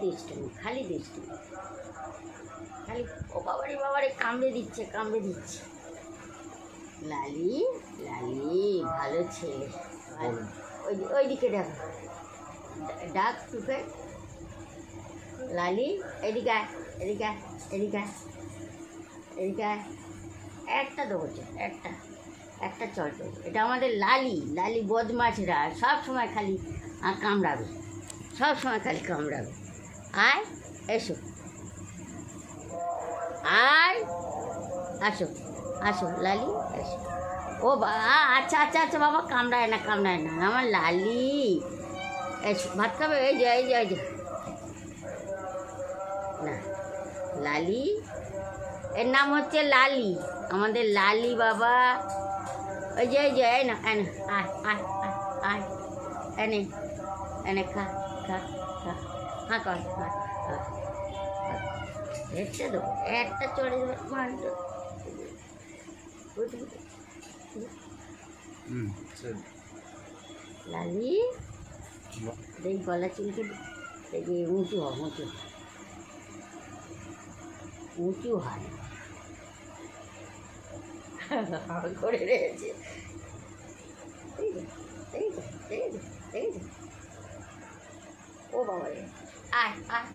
দুষ্টুমি, খালি দুষ্টুমি, খালি ও বাবারে কামড়ে দিচ্ছে, কামড়ে দিচ্ছে। লালি, লালি ভালো ছেলে, ভালো। ওইদিকে দেখো, ডাক টুকে। লালি এদিকে আয়, এদিকে আয়, এদিকে আয়, এদিকে আয়। একটা দেবো, একটা চল দেবো। এটা আমাদের লালি, লালি বদমাশরা সব সময় খালি কামড়াবে, সব সময় খালি কামড়াবে। আয়, এসো, আয়, আসো, আসো লালি, এসো। ও আচ্ছা আচ্ছা আচ্ছা বাবা, কামড়ায় না, কামড়ায় না আমার লালি। এসো, ভাত খাবে? এই যে এই যে এই যে না, লালি, এর নাম হচ্ছে লালি, আমাদের লালি বাবা। ওই যে এই যে এই না, আয় না, আয় আয় আয় আয়, এনে এনে খা খা খা, হ্যাঁ কর, হ্যাঁ হ্যাঁ, একটা দেবো, একটা চড়ে দেবো মানতো। লালি দেখ, গলা চুলকে দেখি উঁচু হ, উঁচু উঁচু হয় করে রয়েছে। ও বাবা, আয় আয়।